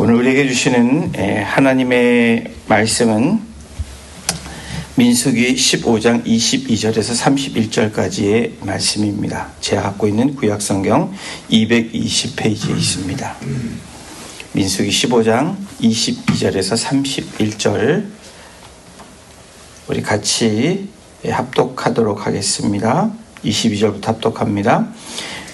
오늘 우리에게 주시는 하나님의 말씀은 민수기 15장 22절에서 31절까지의 말씀입니다. 제가 갖고 있는 구약성경 220페이지에 있습니다. 민수기 15장 22절에서 31절 우리 같이 합독하도록 하겠습니다. 22절부터 합독합니다.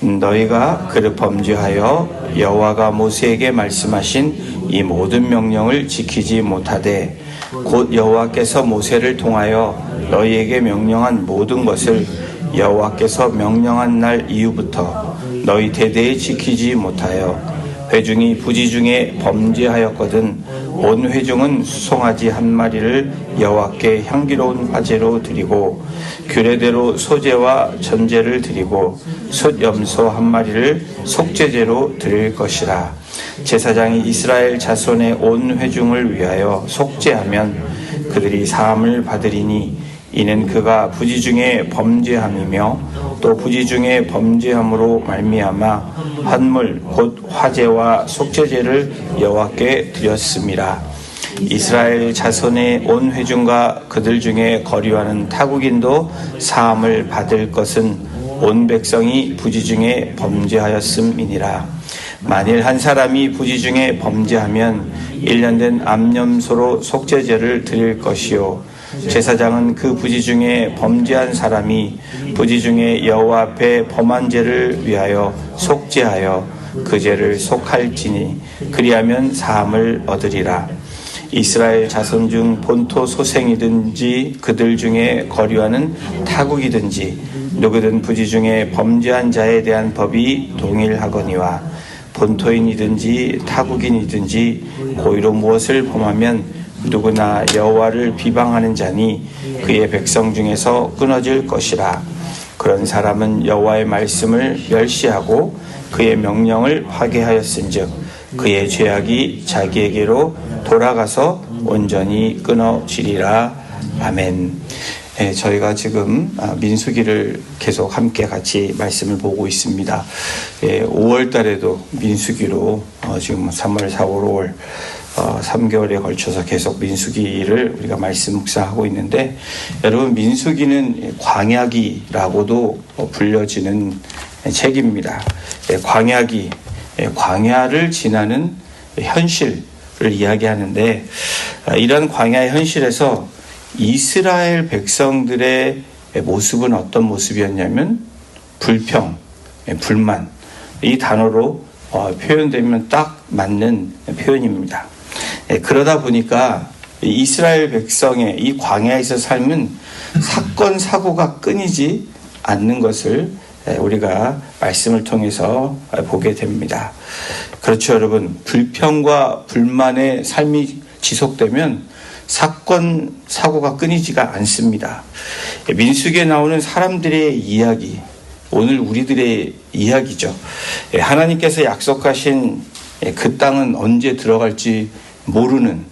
너희가 그릇 범죄하여 여호와가 모세에게 말씀하신 이 모든 명령을 지키지 못하되 곧 여호와께서 모세를 통하여 너희에게 명령한 모든 것을 여호와께서 명령한 날 이후부터 너희 대대에 지키지 못하여 회중이 부지 중에 범죄하였거든 온 회중은 수송아지 한 마리를 여호와께 향기로운 화제로 드리고 규례대로 소제와 전제를 드리고 숫염소 한 마리를 속죄제로 드릴 것이라. 제사장이 이스라엘 자손의 온 회중을 위하여 속죄하면 그들이 사함을 받으리니 이는 그가 부지 중에 범죄함이며 또 부지 중에 범죄함으로 말미암아 한물 곧 화제와 속죄제를 여호와께 드렸음이라. 이스라엘 자손의 온 회중과 그들 중에 거류하는 타국인도 사함을 받을 것은 온 백성이 부지 중에 범죄하였음이니라. 만일 한 사람이 부지 중에 범죄하면 1년 된 암염소로 속죄제를 드릴 것이요 제사장은 그 부지 중에 범죄한 사람이 부지 중에 여호와 앞에 범한 죄를 위하여 속죄하여 그 죄를 속할지니 그리하면 사함을 얻으리라. 이스라엘 자손 중 본토 소생이든지 그들 중에 거류하는 타국이든지 누구든 부지 중에 범죄한 자에 대한 법이 동일하거니와 본토인이든지 타국인이든지 고의로 무엇을 범하면 누구나 여호와를 비방하는 자니 그의 백성 중에서 끊어질 것이라. 그런 사람은 여호와의 말씀을 멸시하고 그의 명령을 파괴하였은즉 그의 죄악이 자기에게로 돌아가서 온전히 끊어지리라. 아멘. 저희가 지금 민수기를 계속 함께 같이 말씀을 보고 있습니다. 5월 달에도 민수기로 지금 3월, 4월, 5월 3개월에 걸쳐서 계속 민수기를 우리가 말씀 묵상하고 있는데, 여러분 민수기는 광야기라고도 불려지는 책입니다. 광야기, 광야를 지나는 현실을 이야기하는데, 이런 광야의 현실에서 이스라엘 백성들의 모습은 어떤 모습이었냐면 불평, 불만, 이 단어로 표현되면 딱 맞는 표현입니다. 그러다 보니까 이스라엘 백성의 이 광야에서 삶은 사건 사고가 끊이지 않는 것을 우리가 말씀을 통해서 보게 됩니다. 그렇죠, 여러분. 불평과 불만의 삶이 지속되면 사건 사고가 끊이지가 않습니다. 민수기에 나오는 사람들의 이야기, 오늘 우리들의 이야기죠. 하나님께서 약속하신 그 땅은 언제 들어갈지 모르는,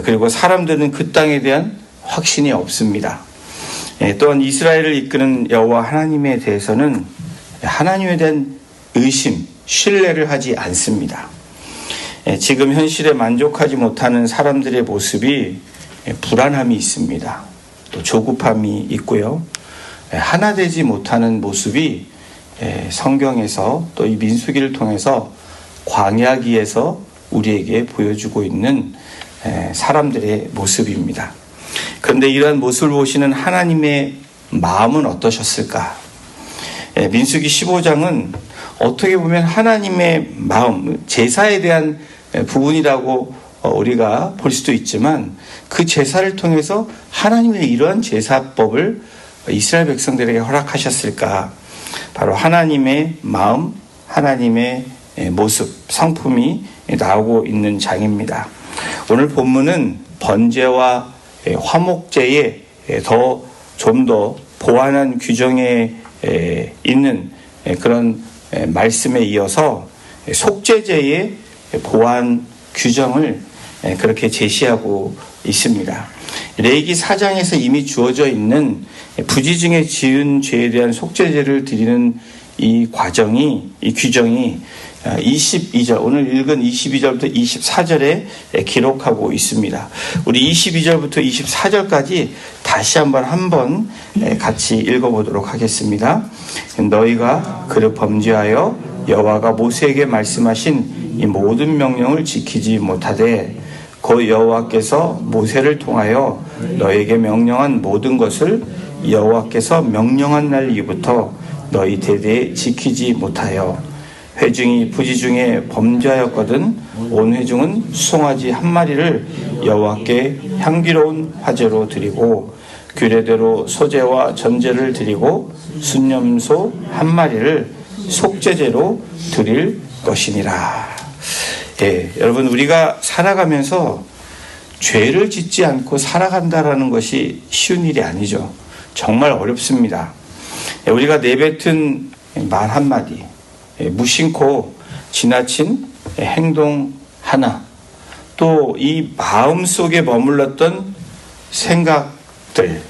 그리고 사람들은 그 땅에 대한 확신이 없습니다. 또한 이스라엘을 이끄는 여호와 하나님에 대해서는 하나님에 대한 의심, 신뢰를 하지 않습니다. 지금 현실에 만족하지 못하는 사람들의 모습이 불안함이 있습니다. 또 조급함이 있고요. 하나 되지 못하는 모습이 성경에서 또 이 민수기를 통해서 광야기에서 우리에게 보여주고 있는 사람들의 모습입니다. 그런데 이러한 모습을 보시는 하나님의 마음은 어떠셨을까? 민수기 15장은 어떻게 보면 하나님의 마음, 제사에 대한 부분이라고 우리가 볼 수도 있지만, 그 제사를 통해서 하나님의 이러한 제사법을 이스라엘 백성들에게 허락하셨을까? 바로 하나님의 마음, 하나님의 모습, 성품이 나오고 있는 장입니다. 오늘 본문은 번제와 화목제에 좀 더 보완한 규정에 있는 그런 말씀에 이어서 속죄제의 보완 규정을 그렇게 제시하고 있습니다. 레위기 4장에서 이미 주어져 있는 부지 중에 지은 죄에 대한 속죄제를 드리는 이 과정이, 이 규정이 22절, 오늘 읽은 22절부터 24절에 기록하고 있습니다. 우리 22절부터 24절까지 다시 한번 같이 읽어보도록 하겠습니다. 너희가 그릇 범죄하여 여호와가 모세에게 말씀하신 이 모든 명령을 지키지 못하되 곧 여호와께서 모세를 통하여 너에게 명령한 모든 것을 여호와께서 명령한 날 이후부터 너희 대대에 지키지 못하여 회중이 부지 중에 범죄하였거든 온 회중은 수송아지 한 마리를 여호와께 향기로운 화제로 드리고 규례대로 소제와 전제를 드리고 순념소 한 마리를 속죄제로 드릴 것이니라. 여러분, 우리가 살아가면서 죄를 짓지 않고 살아간다라는 것이 쉬운 일이 아니죠. 정말 어렵습니다. 우리가 내뱉은 말 한마디, 무심코 지나친 행동 하나, 또 이 마음속에 머물렀던 생각들,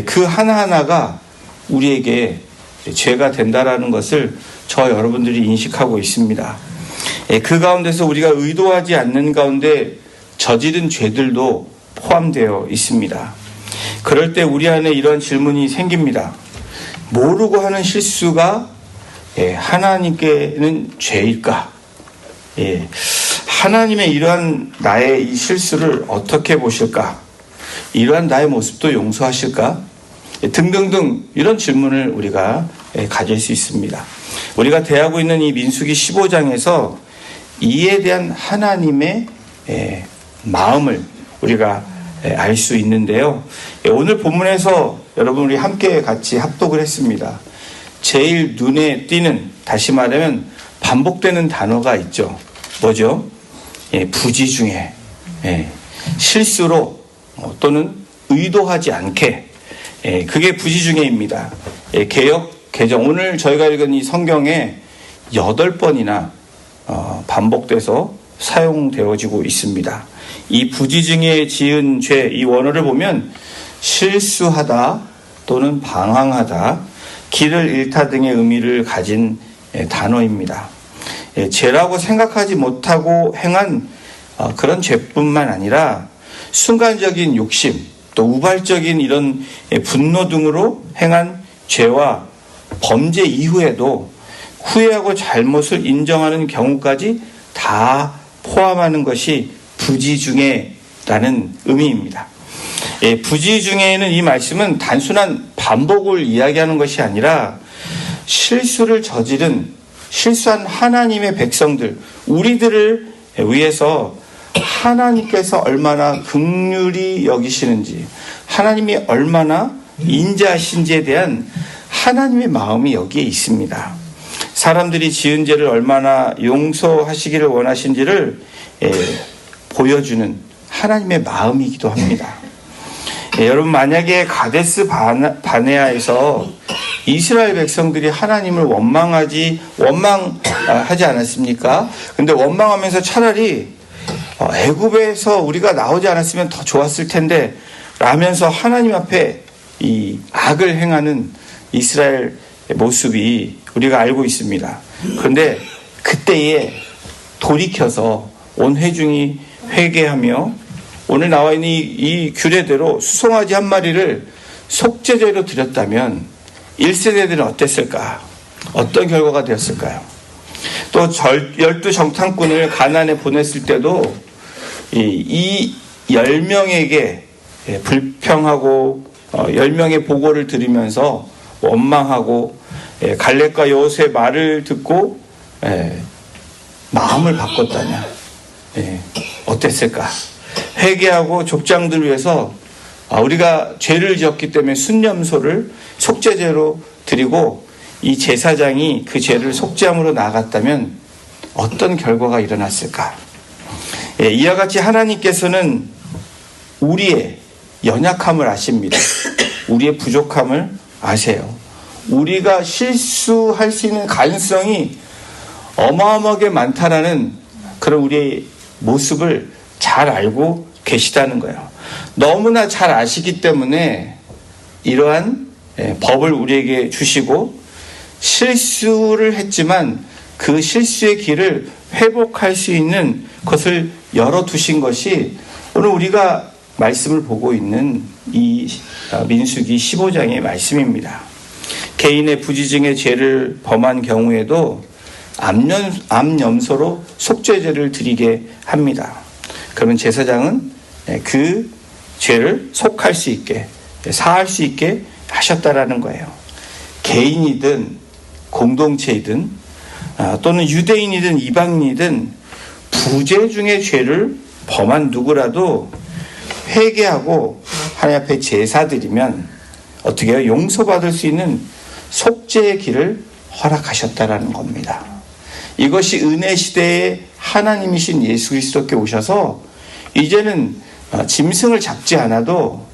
그 하나하나가 우리에게 죄가 된다라는 것을 저 여러분들이 인식하고 있습니다. 그 가운데서 우리가 의도하지 않는 가운데 저지른 죄들도 포함되어 있습니다. 그럴 때 우리 안에 이런 질문이 생깁니다. 모르고 하는 실수가 하나님께는 죄일까? 하나님의 이러한 나의 이 실수를 어떻게 보실까? 이러한 나의 모습도 용서하실까? 등등등 이런 질문을 우리가 가질 수 있습니다. 우리가 대하고 있는 이 민수기 15장에서 이에 대한 하나님의 마음을 우리가 알 수 있는데요. 오늘 본문에서 여러분 우리 함께 같이 합독을 했습니다. 제일 눈에 띄는, 다시 말하면 반복되는 단어가 있죠. 뭐죠? 부지 중에, 실수로 또는 의도하지 않게, 그게 부지 중에입니다. 개역 개정, 오늘 저희가 읽은 이 성경에 8번이나 반복돼서 사용되어지고 있습니다. 이 부지 중에 지은 죄, 이 원어를 보면 실수하다 또는 방황하다, 길을 잃다 등의 의미를 가진 단어입니다. 죄라고 생각하지 못하고 행한 그런 죄뿐만 아니라 순간적인 욕심, 또 우발적인 이런 분노 등으로 행한 죄와 범죄 이후에도 후회하고 잘못을 인정하는 경우까지 다 포함하는 것이 부지중에라는 의미입니다. 부지중에는 이 말씀은 단순한 반복을 이야기하는 것이 아니라 실수를 저지른, 실수한 하나님의 백성들, 우리들을 위해서 하나님께서 얼마나 긍휼히 여기시는지, 하나님이 얼마나 인자하신지에 대한 하나님의 마음이 여기에 있습니다. 사람들이 지은 죄를 얼마나 용서하시기를 원하신지를 보여주는 하나님의 마음이기도 합니다. 여러분, 만약에 가데스 바네아에서 이스라엘 백성들이 하나님을 원망하지 않았습니까? 근데 원망하면서 차라리 애굽에서 우리가 나오지 않았으면 더 좋았을 텐데 라면서 하나님 앞에 이 악을 행하는 이스라엘 모습이 우리가 알고 있습니다. 그런데 그때에 돌이켜서 온 회중이 회개하며 오늘 나와 있는 이 규례대로 수송아지 한 마리를 속죄제로 드렸다면 1세대들은 어땠을까? 어떤 결과가 되었을까요? 또 12정탐꾼을 가나안에 보냈을 때도 이 10명에게 불평하고 10명의 보고를 들으면서 원망하고 갈렙과 여호수아의 말을 듣고 마음을 바꿨다면 어땠을까? 회개하고 족장들 위해서 우리가 죄를 지었기 때문에 순념소를 속죄제로 드리고 이 제사장이 그 죄를 속죄함으로 나아갔다면 어떤 결과가 일어났을까? 이와 같이 하나님께서는 우리의 연약함을 아십니다. 우리의 부족함을 아세요. 우리가 실수할 수 있는 가능성이 어마어마하게 많다라는 그런 우리의 모습을 잘 알고 계시다는 거예요. 너무나 잘 아시기 때문에 이러한 법을 우리에게 주시고 실수를 했지만 그 실수의 길을 회복할 수 있는 것을 열어두신 것이 오늘 우리가 말씀을 보고 있는 이 민수기 15장의 말씀입니다. 개인의 부지중의 죄를 범한 경우에도 암염소로 속죄제를 드리게 합니다. 그러면 제사장은 그 죄를 속할 수 있게, 사할 수 있게 하셨다라는 거예요. 개인이든 공동체이든 또는 유대인이든 이방인이든 부재 중의 죄를 범한 누구라도 회개하고 하나님 앞에 제사 드리면 어떻게 해요? 용서받을 수 있는 속죄의 길을 허락하셨다라는 겁니다. 이것이 은혜 시대에 하나님이신 예수 그리스도께 오셔서 이제는 짐승을 잡지 않아도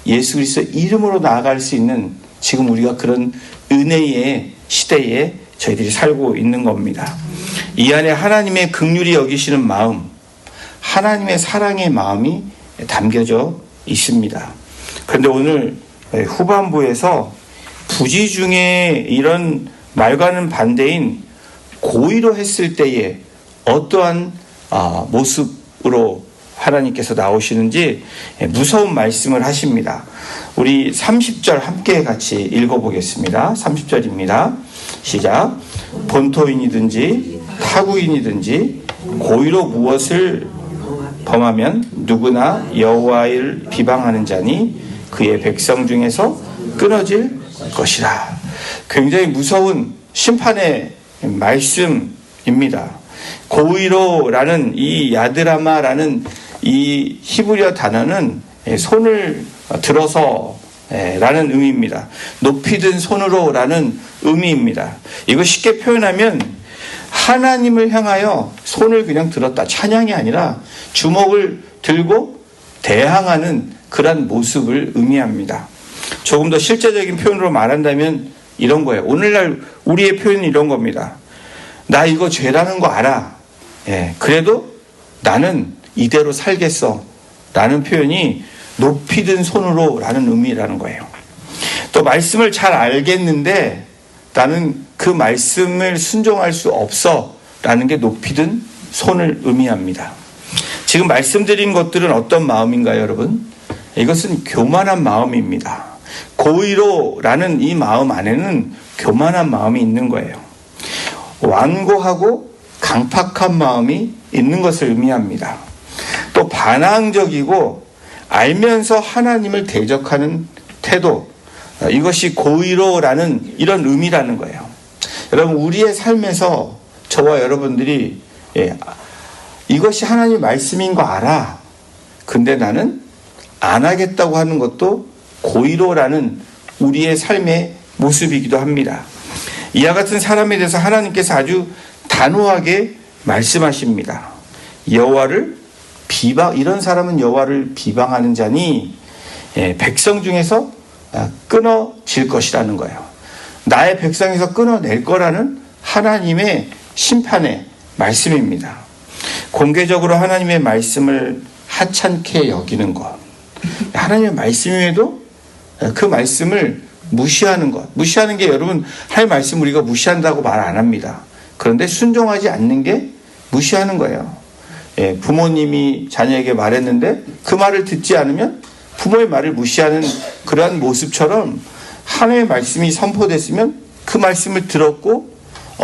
예수 그리스도 이름으로 나아갈 수 있는 지금 우리가 그런 은혜의 시대에 저희들이 살고 있는 겁니다. 이 안에 하나님의 긍휼히 여기시는 마음, 하나님의 사랑의 마음이 담겨져 있습니다. 그런데 오늘 후반부에서 부지 중에 이런 말과는 반대인 고의로 했을 때에 어떠한 모습으로 하나님께서 나오시는지 무서운 말씀을 하십니다. 우리 30절 함께 같이 읽어보겠습니다. 30절입니다. 시작. 본토인이든지 타국인이든지 고의로 무엇을 범하면 누구나 여호와를 비방하는 자니 그의 백성 중에서 끊어질 것이라. 굉장히 무서운 심판의 말씀입니다. 고의로라는 이 야드라마라는 이 히브리어 단어는 손을 들어서 라는 의미입니다. 높이 든 손으로 라는 의미입니다. 이거 쉽게 표현하면 하나님을 향하여 손을 그냥 들었다. 찬양이 아니라 주먹을 들고 대항하는 그런 모습을 의미합니다. 조금 더 실제적인 표현으로 말한다면 이런 거예요. 오늘날 우리의 표현은 이런 겁니다. 나 이거 죄라는 거 알아. 그래도 나는 이대로 살겠어. 라는 표현이 높이 든 손으로 라는 의미라는 거예요. 또 말씀을 잘 알겠는데 나는 그 말씀을 순종할 수 없어. 라는 게 높이 든 손을 의미합니다. 지금 말씀드린 것들은 어떤 마음인가요, 여러분? 이것은 교만한 마음입니다. 고의로라는 이 마음 안에는 교만한 마음이 있는 거예요. 완고하고 강팍한 마음이 있는 것을 의미합니다. 또 반항적이고 알면서 하나님을 대적하는 태도, 이것이 고의로라는 이런 의미라는 거예요. 여러분, 우리의 삶에서 저와 여러분들이 이것이 하나님의 말씀인 거 알아. 근데 나는 안 하겠다고 하는 것도 고의로라는 우리의 삶의 모습이기도 합니다. 이와 같은 사람에 대해서 하나님께서 아주 단호하게 말씀하십니다. 여호와를 이런 사람은 여호와를 비방하는 자니 백성 중에서 끊어질 것이라는 거예요. 나의 백성에서 끊어낼 거라는 하나님의 심판의 말씀입니다. 공개적으로 하나님의 말씀을 하찮게 여기는 것, 하나님의 말씀임에도 그 말씀을 무시하는 것. 무시하는 게 여러분, 할 말씀 우리가 무시한다고 말 안 합니다. 그런데 순종하지 않는 게 무시하는 거예요. 부모님이 자녀에게 말했는데 그 말을 듣지 않으면 부모의 말을 무시하는 그러한 모습처럼 하나님의 말씀이 선포됐으면 그 말씀을 들었고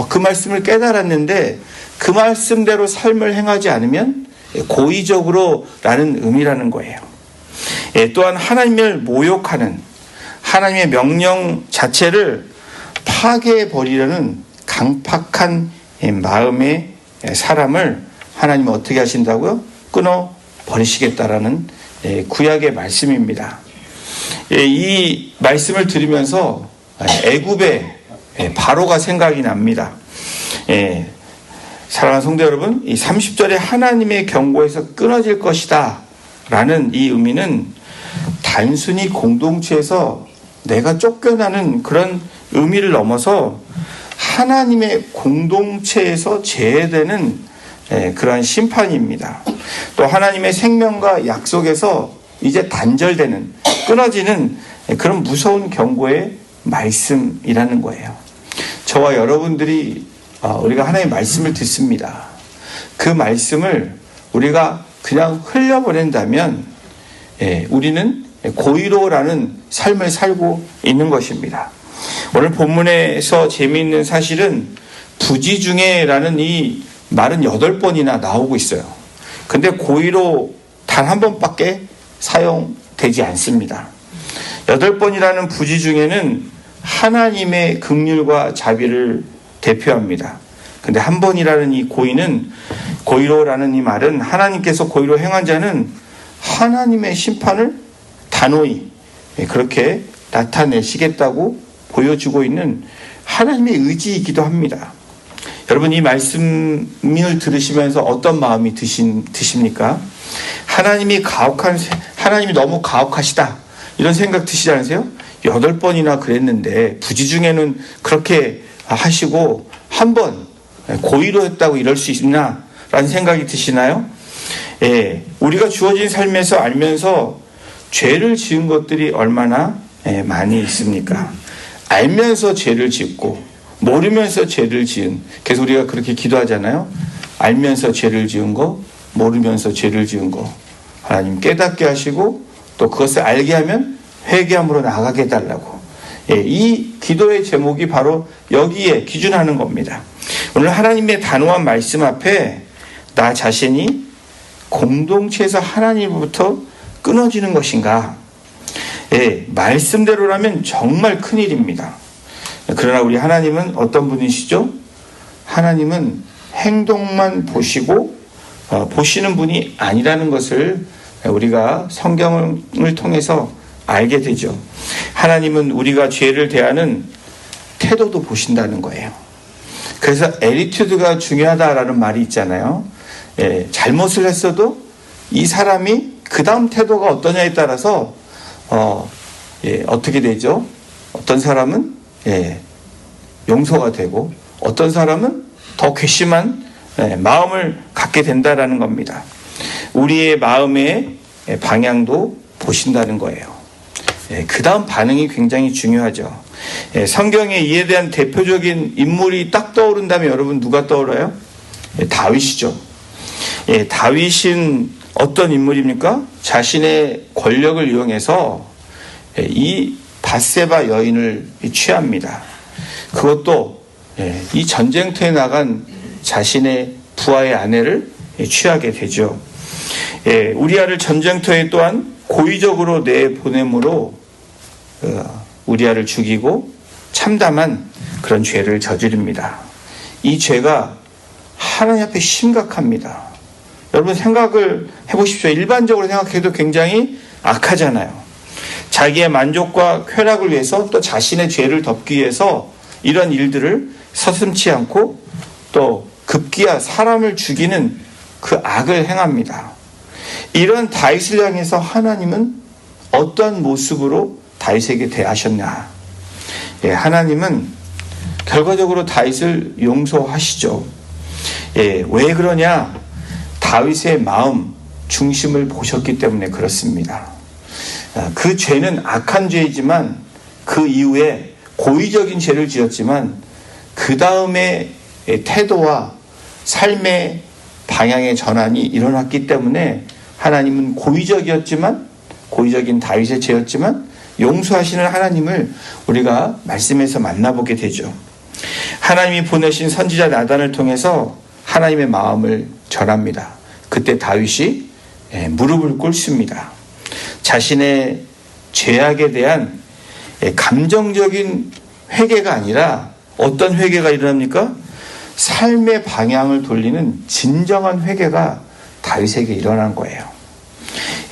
그 말씀을 깨달았는데 그 말씀대로 삶을 행하지 않으면 고의적으로라는 의미라는 거예요. 또한 하나님을 모욕하는 하나님의 명령 자체를 파괴해버리려는 강팍한 마음의 사람을 하나님은 어떻게 하신다고요? 끊어버리시겠다라는 구약의 말씀입니다. 이 말씀을 들으면서 애굽의 바로가 생각이 납니다. 사랑하는 성도 여러분, 이 30절에 하나님의 경고에서 끊어질 것이다 라는 이 의미는 단순히 공동체에서 내가 쫓겨나는 그런 의미를 넘어서 하나님의 공동체에서 제외되는 그러한 심판입니다. 또 하나님의 생명과 약속에서 이제 단절되는, 끊어지는 그런 무서운 경고의 말씀이라는 거예요. 저와 여러분들이 우리가 하나님의 말씀을 듣습니다. 그 말씀을 우리가 그냥 흘려보낸다면 우리는 고의로라는 삶을 살고 있는 것입니다. 오늘 본문에서 재미있는 사실은 부지중에라는 이 말은 8번이나 나오고 있어요. 근데 고의로 단 한 번밖에 사용되지 않습니다. 8번이라는 부지중에는 하나님의 긍휼과 자비를 대표합니다. 근데 한 번이라는 이 고의로라는 이 말은 하나님께서 고의로 행한 자는 하나님의 심판을 단호히 그렇게 나타내시겠다고 보여주고 있는 하나님의 의지이기도 합니다. 여러분, 이 말씀을 들으시면서 어떤 마음이 드십니까? 하나님이 너무 가혹하시다, 이런 생각 드시지 않으세요? 8번이나 그랬는데 부지중에는 그렇게 하시고 한 번 고의로 했다고 이럴 수 있나? 라는 생각이 드시나요? 우리가 주어진 삶에서 알면서 죄를 지은 것들이 얼마나 많이 있습니까? 알면서 죄를 짓고 모르면서 죄를 지은, 그래서 우리가 그렇게 기도하잖아요. 알면서 죄를 지은 거, 모르면서 죄를 지은 거 하나님 깨닫게 하시고 또 그것을 알게 하면 회개함으로 나아가게 해달라고. 이 기도의 제목이 바로 여기에 기준하는 겁니다. 오늘 하나님의 단호한 말씀 앞에 나 자신이 공동체에서 하나님으로부터 끊어지는 것인가? 말씀대로라면 정말 큰일입니다. 그러나 우리 하나님은 어떤 분이시죠? 하나님은 행동만 보시고 보시는 분이 아니라는 것을 우리가 성경을 통해서 알게 되죠. 하나님은 우리가 죄를 대하는 태도도 보신다는 거예요. 그래서 애티튜드가 중요하다라는 말이 있잖아요. 잘못을 했어도 이 사람이 그 다음 태도가 어떠냐에 따라서 어떻게 되죠? 어떤 사람은 용서가 되고 어떤 사람은 더 괘씸한 마음을 갖게 된다라는 겁니다. 우리의 마음의 방향도 보신다는 거예요. 그 다음 반응이 굉장히 중요하죠. 성경에 이에 대한 대표적인 인물이 딱 떠오른다면 여러분 누가 떠올라요? 다윗이죠. 다윗은 어떤 인물입니까? 자신의 권력을 이용해서 이 밧세바 여인을 취합니다. 그것도 이 전쟁터에 나간 자신의 부하의 아내를 취하게 되죠. 우리아를 전쟁터에 또한 고의적으로 내보냄으로 우리아를 죽이고 참담한 그런 죄를 저지릅니다. 이 죄가 하나님 앞에 심각합니다. 여러분 생각을 해보십시오. 일반적으로 생각해도 굉장히 악하잖아요. 자기의 만족과 쾌락을 위해서 또 자신의 죄를 덮기 위해서 이런 일들을 서슴지 않고 또 급기야 사람을 죽이는 그 악을 행합니다. 이런 다윗을 향해서 하나님은 어떤 모습으로 다윗에게 대하셨냐? 하나님은 결과적으로 다윗을 용서하시죠. 왜 그러냐? 다윗의 마음 중심을 보셨기 때문에 그렇습니다. 그 죄는 악한 죄이지만 그 이후에 고의적인 죄를 지었지만 그 다음에 태도와 삶의 방향의 전환이 일어났기 때문에 하나님은 고의적인 다윗의 죄였지만 용서하시는 하나님을 우리가 말씀에서 만나보게 되죠. 하나님이 보내신 선지자 나단을 통해서 하나님의 마음을 전합니다. 그때 다윗이 무릎을 꿇습니다. 자신의 죄악에 대한 감정적인 회개가 아니라 어떤 회개가 일어납니까? 삶의 방향을 돌리는 진정한 회개가 다윗에게 일어난 거예요.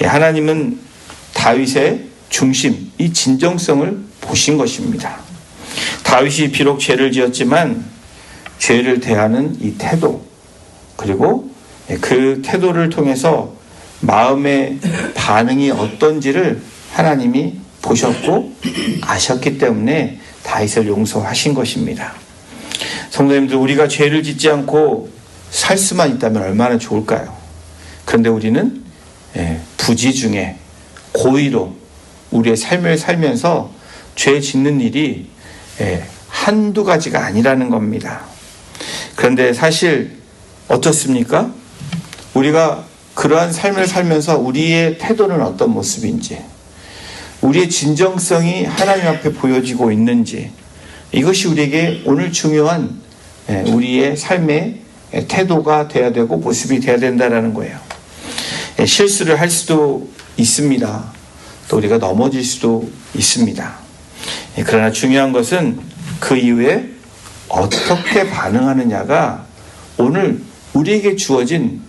하나님은 다윗의 중심, 이 진정성을 보신 것입니다. 다윗이 비록 죄를 지었지만 죄를 대하는 이 태도, 그리고 그 태도를 통해서 마음의 반응이 어떤지를 하나님이 보셨고 아셨기 때문에 다윗을 용서하신 것입니다. 성도님들, 우리가 죄를 짓지 않고 살 수만 있다면 얼마나 좋을까요? 그런데 우리는 부지중에 고의로 우리의 삶을 살면서 죄 짓는 일이 한두 가지가 아니라는 겁니다. 그런데 사실 어떻습니까? 우리가 그러한 삶을 살면서 우리의 태도는 어떤 모습인지, 우리의 진정성이 하나님 앞에 보여지고 있는지, 이것이 우리에게 오늘 중요한 우리의 삶의 태도가 돼야 되고 모습이 돼야 된다는 거예요. 실수를 할 수도 있습니다. 또 우리가 넘어질 수도 있습니다. 그러나 중요한 것은 그 이후에 어떻게 반응하느냐가 오늘 우리에게 주어진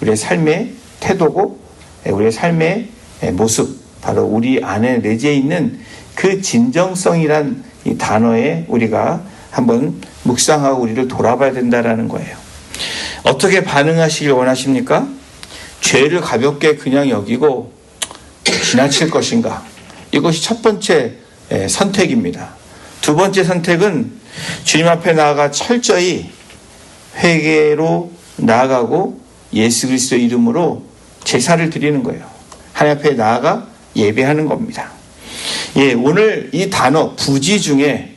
우리의 삶의 태도고, 우리의 삶의 모습, 바로 우리 안에 내재해 있는 그 진정성이란 이 단어에 우리가 한번 묵상하고 우리를 돌아봐야 된다는 거예요. 어떻게 반응하시길 원하십니까? 죄를 가볍게 그냥 여기고 지나칠 것인가? 이것이 첫 번째 선택입니다. 두 번째 선택은 주님 앞에 나아가 철저히 회개로 나아가고 예수 그리스도의 이름으로 제사를 드리는 거예요. 하나님 앞에 나아가 예배하는 겁니다. 오늘 이 단어 부지 중에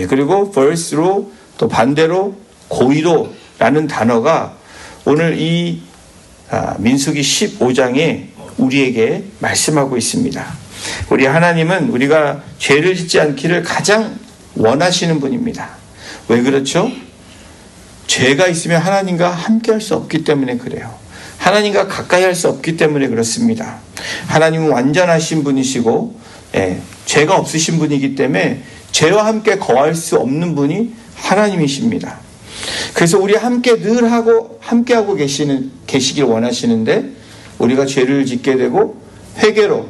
그리고 verse로 또 반대로 고의로라는 단어가 오늘 이 민수기 15장에 우리에게 말씀하고 있습니다. 우리 하나님은 우리가 죄를 짓지 않기를 가장 원하시는 분입니다. 왜 그렇죠? 죄가 있으면 하나님과 함께 할 수 없기 때문에 그래요. 하나님과 가까이 할 수 없기 때문에 그렇습니다. 하나님은 완전하신 분이시고 죄가 없으신 분이기 때문에 죄와 함께 거할 수 없는 분이 하나님이십니다. 그래서 우리 함께 늘 함께하고 계시길 원하시는데 우리가 죄를 짓게 되고 회개로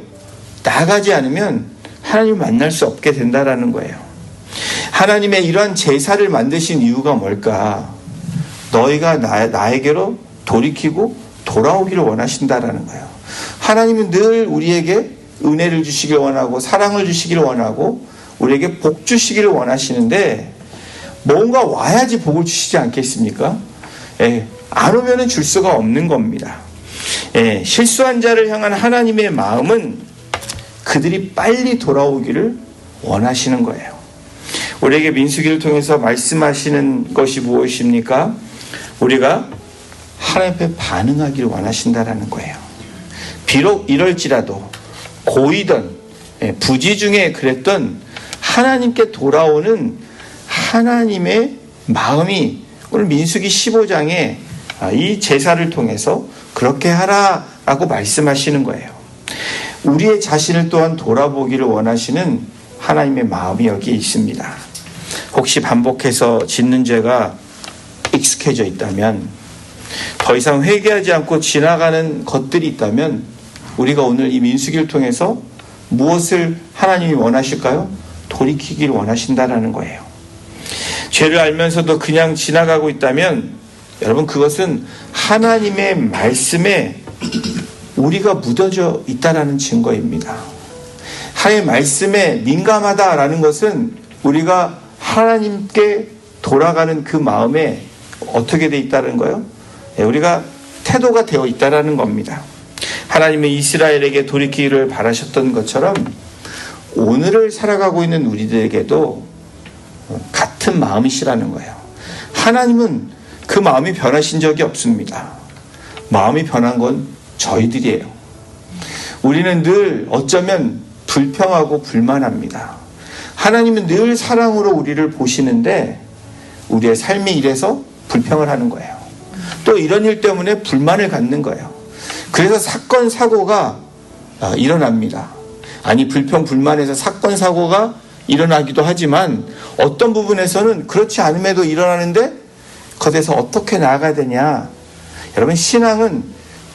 나아가지 않으면 하나님을 만날 수 없게 된다는 거예요. 하나님의 이러한 제사를 만드신 이유가 뭘까? 너희가 나에게로 돌이키고 돌아오기를 원하신다라는 거예요. 하나님은 늘 우리에게 은혜를 주시길 원하고 사랑을 주시길 원하고 우리에게 복 주시기를 원하시는데 뭔가 와야지 복을 주시지 않겠습니까? 안 오면은 줄 수가 없는 겁니다. 실수한 자를 향한 하나님의 마음은 그들이 빨리 돌아오기를 원하시는 거예요. 우리에게 민수기를 통해서 말씀하시는 것이 무엇입니까? 우리가 하나님 앞에 반응하기를 원하신다라는 거예요. 비록 이럴지라도 고이던 부지 중에 그랬던 하나님께 돌아오는 하나님의 마음이 오늘 민수기 15장에 이 제사를 통해서 그렇게 하라라고 말씀하시는 거예요. 우리의 자신을 또한 돌아보기를 원하시는 하나님의 마음이 여기 있습니다. 혹시 반복해서 짓는 죄가 익숙해져 있다면, 더 이상 회개하지 않고 지나가는 것들이 있다면 우리가 오늘 이 민수기를 통해서 무엇을 하나님이 원하실까요? 돌이키기를 원하신다라는 거예요. 죄를 알면서도 그냥 지나가고 있다면 여러분 그것은 하나님의 말씀에 우리가 묻어져 있다라는 증거입니다. 하나님의 말씀에 민감하다라는 것은 우리가 하나님께 돌아가는 그 마음에 어떻게 돼 있다는 거예요? 우리가 태도가 되어 있다라는 겁니다. 하나님의 이스라엘에게 돌이키기를 바라셨던 것처럼 오늘을 살아가고 있는 우리들에게도 같은 마음이시라는 거예요. 하나님은 그 마음이 변하신 적이 없습니다. 마음이 변한 건 저희들이에요. 우리는 늘 어쩌면 불평하고 불만합니다. 하나님은 늘 사랑으로 우리를 보시는데 우리의 삶이 이래서 불평을 하는 거예요. 또 이런 일 때문에 불만을 갖는 거예요. 그래서 사건 사고가 일어납니다. 아니 불평 불만해서 사건 사고가 일어나기도 하지만 어떤 부분에서는 그렇지 않음에도 일어나는데 거기에서 어떻게 나아가야 되냐. 여러분 신앙은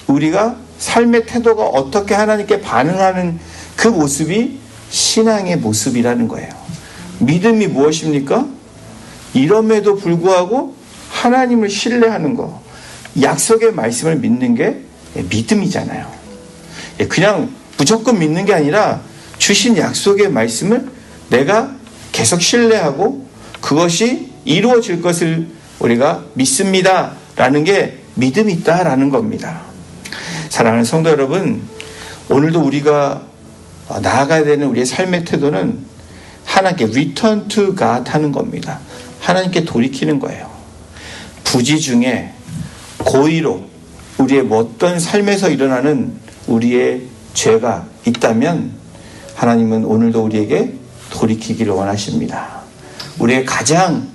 우리가 삶의 태도가 어떻게 하나님께 반응하는 그 모습이 신앙의 모습이라는 거예요. 믿음이 무엇입니까? 이럼에도 불구하고 하나님을 신뢰하는 거, 약속의 말씀을 믿는 게 믿음이잖아요. 그냥 무조건 믿는 게 아니라 주신 약속의 말씀을 내가 계속 신뢰하고 그것이 이루어질 것을 우리가 믿습니다 라는 게 믿음이 있다라는 겁니다. 사랑하는 성도 여러분, 오늘도 우리가 나아가야 되는 우리의 삶의 태도는 하나님께 return to God 하는 겁니다. 하나님께 돌이키는 거예요. 부지 중에 고의로 우리의 어떤 삶에서 일어나는 우리의 죄가 있다면 하나님은 오늘도 우리에게 돌이키기를 원하십니다. 우리의 가장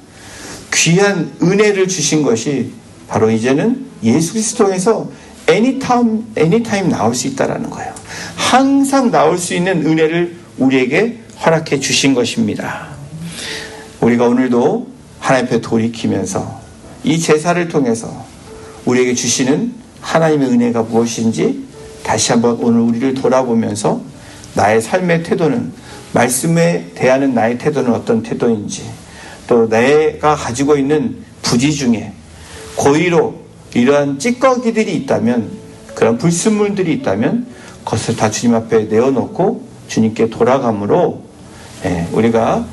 귀한 은혜를 주신 것이 바로 이제는 예수 그리스도 통해서 anytime 나올 수 있다라는 거예요. 항상 나올 수 있는 은혜를 우리에게 허락해 주신 것입니다. 우리가 오늘도 하나님 앞에 돌이키면서 이 제사를 통해서 우리에게 주시는 하나님의 은혜가 무엇인지 다시 한번 오늘 우리를 돌아보면서 나의 삶의 태도는, 말씀에 대하는 나의 태도는 어떤 태도인지, 또 내가 가지고 있는 부지 중에 고의로 이러한 찌꺼기들이 있다면, 그런 불순물들이 있다면 그것을 다 주님 앞에 내어놓고 주님께 돌아감으로 우리가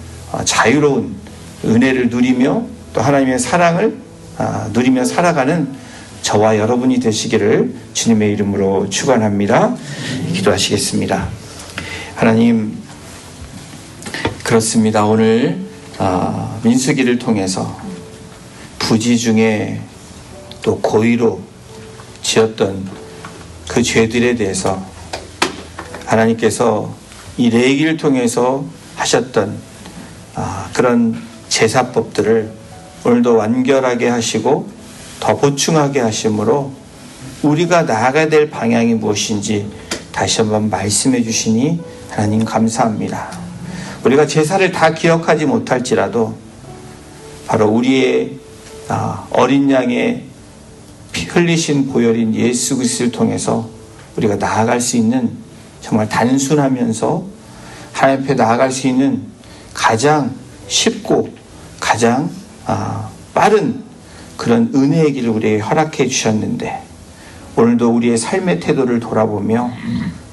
자유로운 은혜를 누리며 또 하나님의 사랑을 누리며 살아가는 저와 여러분이 되시기를 주님의 이름으로 축원합니다. 기도하시겠습니다. 하나님, 그렇습니다. 오늘 민수기를 통해서 부지 중에 또 고의로 지었던 그 죄들에 대해서 하나님께서 이 레위기를 통해서 하셨던 그런 제사법들을 오늘도 완결하게 하시고 더 보충하게 하심으로 우리가 나아가야 될 방향이 무엇인지 다시 한번 말씀해 주시니 하나님 감사합니다. 우리가 제사를 다 기억하지 못할지라도 바로 우리의 어린 양의 흘리신 보혈인 예수 그리스도를 통해서 우리가 나아갈 수 있는, 정말 단순하면서 하나님 앞에 나아갈 수 있는 가장 쉽고 가장 빠른 그런 은혜의 길을 우리에게 허락해 주셨는데, 오늘도 우리의 삶의 태도를 돌아보며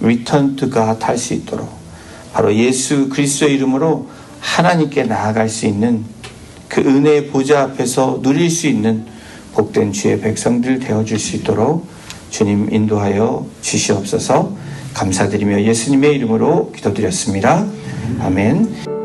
Return to God 할 수 있도록 바로 예수 그리스도의 이름으로 하나님께 나아갈 수 있는 그 은혜의 보좌 앞에서 누릴 수 있는 복된 주의 백성들 되어줄 수 있도록 주님 인도하여 주시옵소서. 감사드리며 예수님의 이름으로 기도드렸습니다. 아멘.